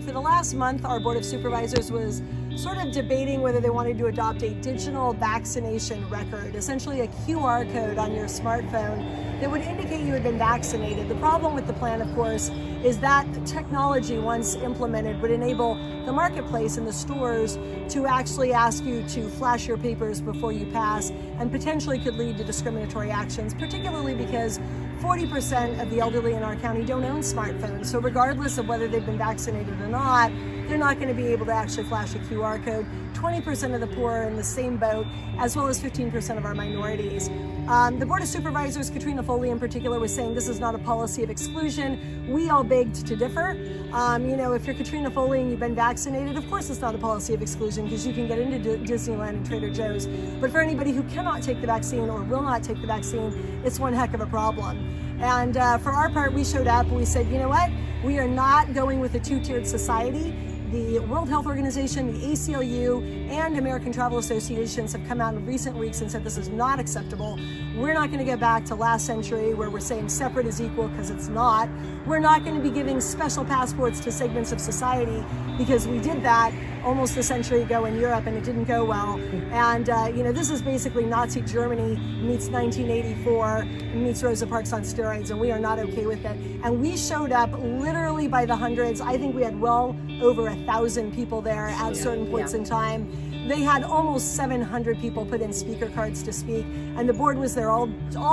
For the last month, our Board of Supervisors was sort of debating whether they wanted to adopt a digital vaccination record, essentially a QR code on your smartphone that would indicate you had been vaccinated. The problem with the plan, of course, is that technology, once implemented, would enable the marketplace and the stores to actually ask you to flash your papers before you pass, and potentially could lead to discriminatory actions, particularly because 40% of the elderly in our county don't own smartphones. So regardless of whether they've been vaccinated or not, they're not going to be able to actually flash a QR code. 20% of the poor are in the same boat, as well as 15% of our minorities. The Board of Supervisors, Katrina Foley in particular, was saying this is not a policy of exclusion. We all begged to differ. If you're Katrina Foley and you've been vaccinated, of course it's not a policy of exclusion because you can get into Disneyland and Trader Joe's. But for anybody who cannot take the vaccine or will not take the vaccine, it's one heck of a problem. And for our part, we showed up and we said, you know what? We are not going with a two-tiered society. The World Health Organization, the ACLU, and American Travel Associations have come out in recent weeks and said this is not acceptable. We're not going to get back to last century where we're saying separate is equal, because it's not. We're not going to be giving special passports to segments of society, because we did that almost a century ago in Europe and it didn't go well. And this is basically Nazi Germany meets 1984 meets Rosa Parks on steroids, and we are not okay with it. And we showed up literally by the hundreds. I think we had well over 1,000 people there at certain points in time. They had almost 700 people put in speaker cards to speak, and the board was there all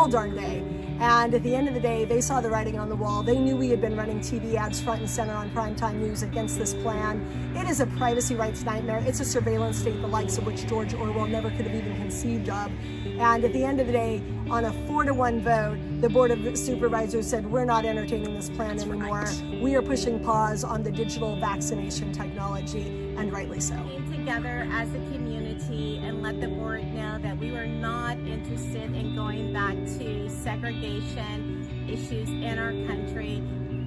darn day. And at the end of the day, they saw the writing on the wall. They knew we had been running TV ads front and center on primetime news against this plan. It is a privacy rights nightmare. It's a surveillance state the likes of which George Orwell never could have even conceived of. And at the end of the day, on a 4-to-1 vote, the Board of Supervisors said, we're not entertaining this plan anymore. Right. We are pushing pause on the digital vaccination technology, and rightly so. Came together as a community and let the board know that we were not interested in going back to segregation issues in our country.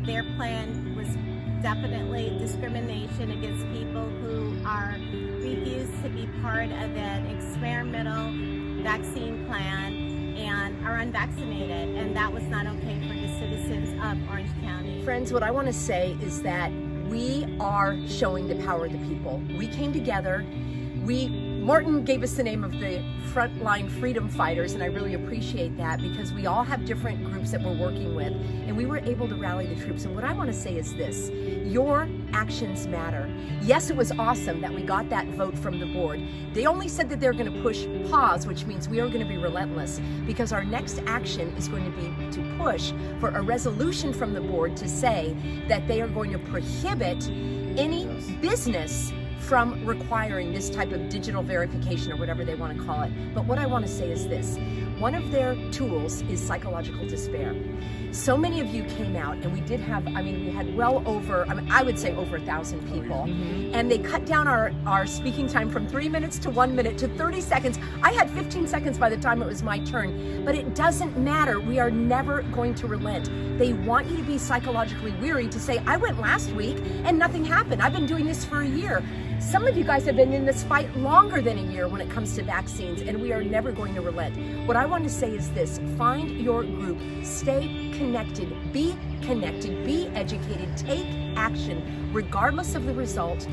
Their plan was definitely discrimination against people who refused to be part of an experimental vaccine plan and are unvaccinated, and that was not okay for the citizens of Orange County. Friends, what I want to say is that we are showing the power of the people. We came together. Martin gave us the name of the Frontline Freedom Fighters, and I really appreciate that, because we all have different groups that we're working with, and we were able to rally the troops. And what I want to say is this: your actions matter. Yes, it was awesome that we got that vote from the board. They only said that they're going to push pause, which means we are going to be relentless, because our next action is going to be to push for a resolution from the board to say that they are going to prohibit any business from requiring this type of digital verification, or whatever they want to call it. But what I want to say is this: one of their tools is psychological despair. So many of you came out, and we did have, we had well over, I would say over 1,000 people. And they cut down our speaking time from 3 minutes to 1 minute to 30 seconds. I had 15 seconds by the time it was my turn, but it doesn't matter. We are never going to relent. They want you to be psychologically weary, to say, I went last week and nothing happened. I've been doing this for a year. Some of you guys have been in this fight longer than a year when it comes to vaccines, and we are never going to relent. What I want to say is this: find your group, stay connected, be educated, take action, regardless of the result.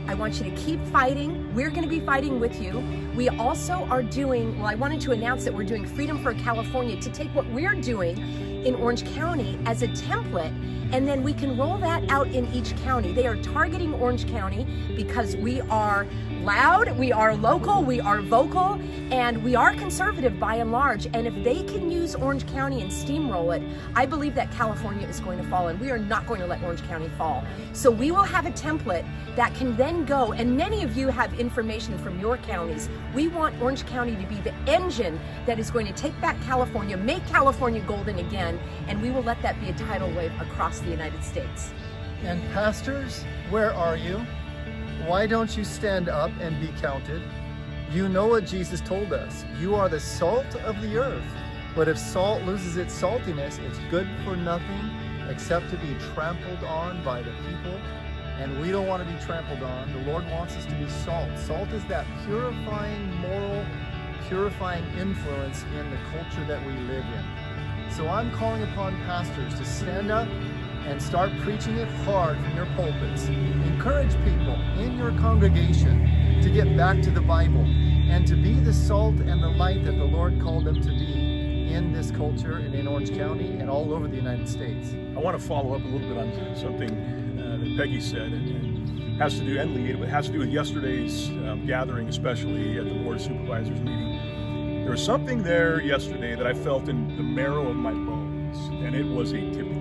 I want you to keep fighting. We're going to be fighting with you. We also are doing, I wanted to announce that we're doing Freedom for California, to take what we're doing in Orange County as a template, and then we can roll that out in each county. They are targeting Orange County because we are loud, we are local, we are vocal, and we are conservative by and large. And if they can use Orange County and steamroll it, I believe that California is going to fall, and we are not going to let Orange County fall. So we will have a template that can then go, and many of you have information from your counties. We want Orange County to be the engine that is going to take back California, make California golden again, and we will let that be a tidal wave across the United States. And pastors, where are you? Why don't you stand up and be counted? You know what Jesus told us. You are the salt of the earth. But if salt loses its saltiness, it's good for nothing except to be trampled on by the people. And we don't want to be trampled on. The Lord wants us to be salt. Salt is that purifying, moral, purifying influence in the culture that we live in. So I'm calling upon pastors to stand up and start preaching it hard from your pulpits. Encourage people in your congregation to get back to the Bible and to be the salt and the light that the Lord called them to be in this culture and in Orange County and all over the United States. I want to follow up a little bit on something that Peggy said, and has to do, and Lee, it has to do with yesterday's gathering, especially at the Board of Supervisors meeting. There was something there yesterday that I felt in the marrow of my bones, and it was a tipping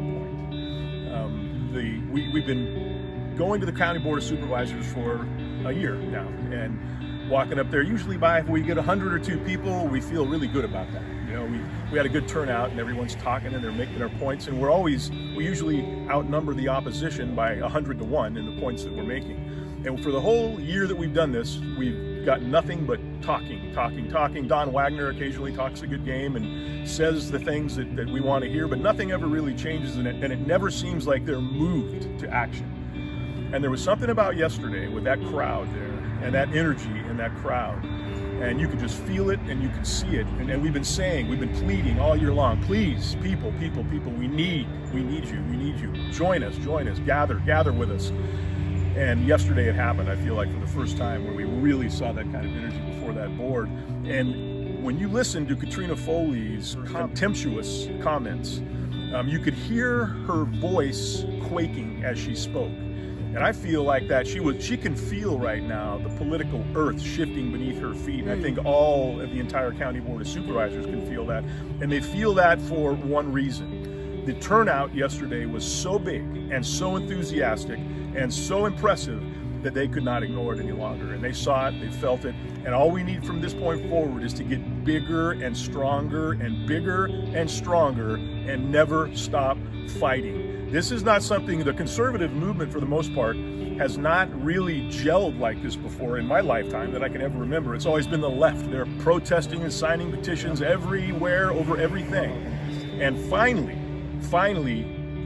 point. We've been going to the County Board of Supervisors for a year now, and walking up there, usually if we get 100 or 2 people, we feel really good about that. You know, we had a good turnout and everyone's talking and they're making their points, and we usually outnumber the opposition by 100 to 1 in the points that we're making. And for the whole year that we've done this, we've got nothing but talking. Don Wagner occasionally talks a good game and says the things that we want to hear, but nothing ever really changes in it, and it never seems like they're moved to action. And there was something about yesterday with that crowd there, and that energy in that crowd, and you could just feel it and you could see it. And we've been pleading all year long, please, people, we need you. Join us, gather with us. And yesterday it happened, I feel like, for the first time, where we really saw that kind of energy before that board. And when you listen to Katrina Foley's contemptuous comments, you could hear her voice quaking as she spoke. And I feel like that she can feel right now the political earth shifting beneath her feet. And I think all of the entire County Board of Supervisors can feel that. And they feel that for one reason. The turnout yesterday was so big and so enthusiastic and so impressive that they could not ignore it any longer. And they saw it, they felt it. And all we need from this point forward is to get bigger and stronger and bigger and stronger and never stop fighting. This is not something, the conservative movement for the most part has not really gelled like this before in my lifetime that I can ever remember. It's always been the left. They're protesting and signing petitions everywhere over everything. And finally,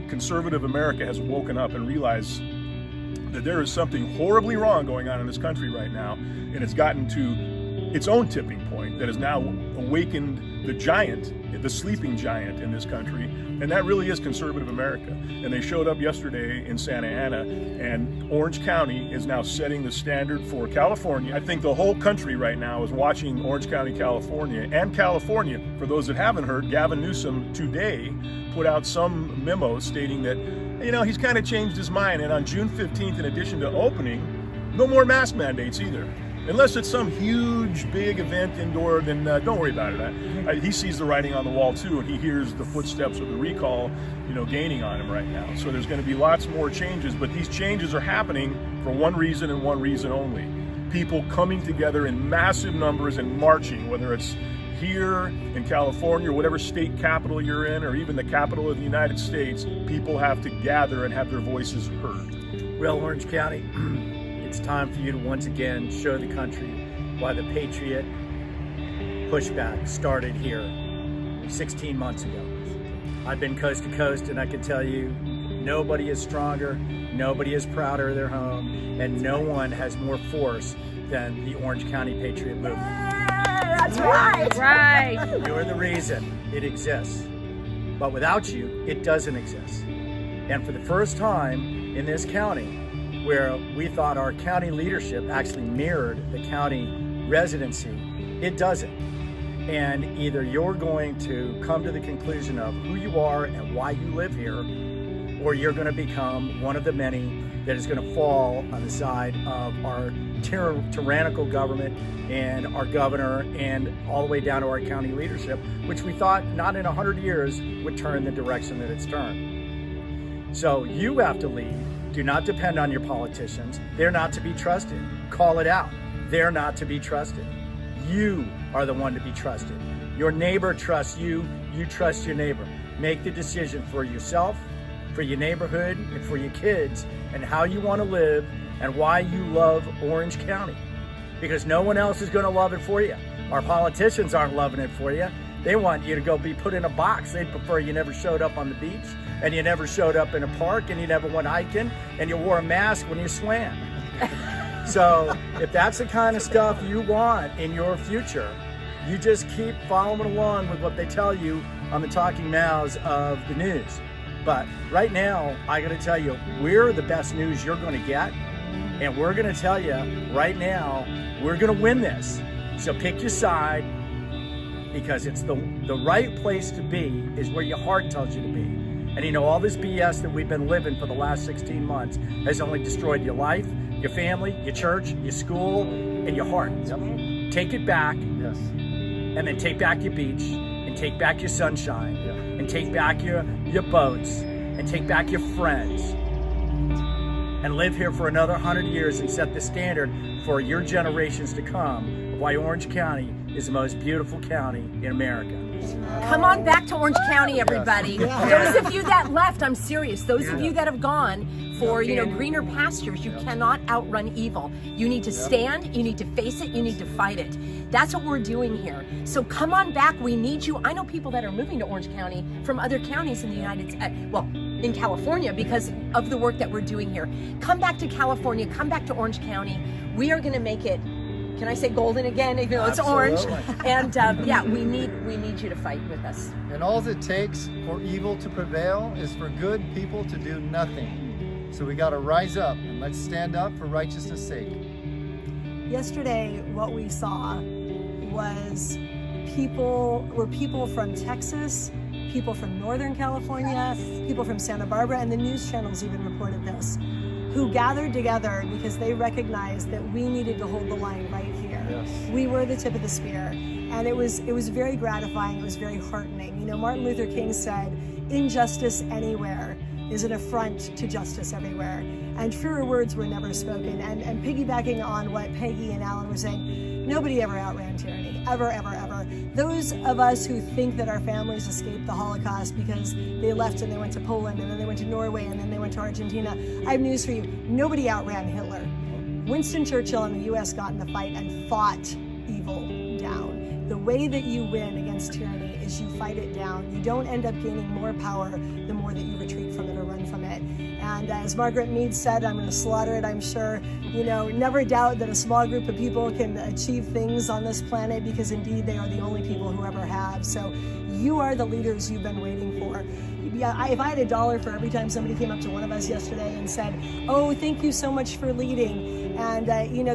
conservative America has woken up and realized that there is something horribly wrong going on in this country right now, and it's gotten to its own tipping point that has now awakened the giant, the sleeping giant in this country, and that really is conservative America. And they showed up yesterday in Santa Ana, and Orange County is now setting the standard for California. I think the whole country right now is watching Orange County, California. And California, for those that haven't heard, Gavin Newsom today put out some memo stating that, you know, he's kind of changed his mind, and on June 15th, in addition to opening, no more mask mandates either. Unless it's some huge, big event indoor, then don't worry about it. He sees the writing on the wall too, and he hears the footsteps of the recall, gaining on him right now. So there's going to be lots more changes, but these changes are happening for one reason and one reason only. People coming together in massive numbers and marching, whether it's here in California or whatever state capital you're in, or even the capital of the United States. People have to gather and have their voices heard. Well, Orange County, it's time for you to once again show the country why the Patriot pushback started here 16 months ago. I've been coast to coast, and I can tell you, nobody is stronger, nobody is prouder of their home, and no one has more force than the Orange County Patriot movement. That's right. Right. You're the reason it exists. But without you, it doesn't exist. And for the first time in this county, where we thought our county leadership actually mirrored the county residency, it doesn't. And either you're going to come to the conclusion of who you are and why you live here, or you're going to become one of the many that is going to fall on the side of our tyrannical government and our governor and all the way down to our county leadership, which we thought not in 100 years would turn the direction that it's turned. So you have to lead. Do not depend on your politicians. They're not to be trusted. Call it out. They're not to be trusted. You are the one to be trusted. Your neighbor trusts you. You trust your neighbor. Make the decision for yourself, for your neighborhood, and for your kids, and how you want to live and why you love Orange County. Because no one else is going to love it for you. Our politicians aren't loving it for you. They want you to go be put in a box. They'd prefer you never showed up on the beach, and you never showed up in a park, and you never went hiking, and you wore a mask when you swam. So if that's the kind of stuff you want in your future, You just keep following along with what they tell you on the talking mouths of the news. But right now, I gotta tell you, we're the best news you're gonna get. And we're gonna tell you right now, we're gonna win this. So pick your side, because it's the right place to be is where your heart tells you to be. And you know, all this BS that we've been living for the last 16 months has only destroyed your life, your family, your church, your school, and your heart. Yep. Take it back, Yes. and then take back your beach, and take back your sunshine, Yeah. and take back your boats, and take back your friends, and live here for another 100 years and set the standard for your generations to come of why Orange County is the most beautiful county in America. Come on back to Orange County, everybody. Yes. Those of you that left, I'm serious. Those of you that have gone for, greener pastures, you cannot outrun evil. You need to stand, you need to face it, you need to fight it. That's what we're doing here. So come on back, we need you. I know people that are moving to Orange County from other counties in the in California because of the work that we're doing here. Come back to California, come back to Orange County. We are gonna make it, can I say golden again, even though it's orange? And we need you to fight with us. And all it takes for evil to prevail is for good people to do nothing. So we got to rise up and let's stand up for righteousness' sake. Yesterday, what we saw was people from Texas, people from Northern California, people from Santa Barbara, and the news channels even reported this, who gathered together because they recognized that we needed to hold the line right here. Yes. We were the tip of the spear. And it was very gratifying, it was very heartening. You know, Martin Luther King said, injustice anywhere is an affront to justice everywhere. And truer words were never spoken. And piggybacking on what Peggy and Alan were saying, nobody ever outran tyranny, ever, ever, ever. Those of us who think that our families escaped the Holocaust because they left and they went to Poland and then they went to Norway and then they went to Argentina, I have news for you, nobody outran Hitler. Winston Churchill and the US got in the fight and fought evil down. The way that you win against tyranny is you fight it down. You don't end up gaining more power the more that you retreat from it or run from it. And as Margaret Mead said, I'm going to slaughter it, I'm sure. You know, never doubt that a small group of people can achieve things on this planet because indeed they are the only people who ever have. So you are the leaders you've been waiting for. Yeah, if I had $1 for every time somebody came up to one of us yesterday and said, oh, thank you so much for leading. And,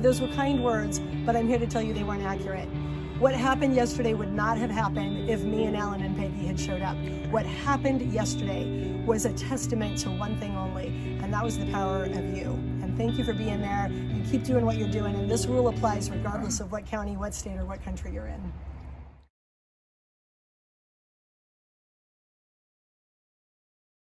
those were kind words, but I'm here to tell you they weren't accurate. What happened yesterday would not have happened if me and Alan and Peggy had showed up. What happened yesterday was a testament to one thing only, and that was the power of you. And thank you for being there, and keep doing what you're doing. And this rule applies regardless of what county, what state, or what country you're in.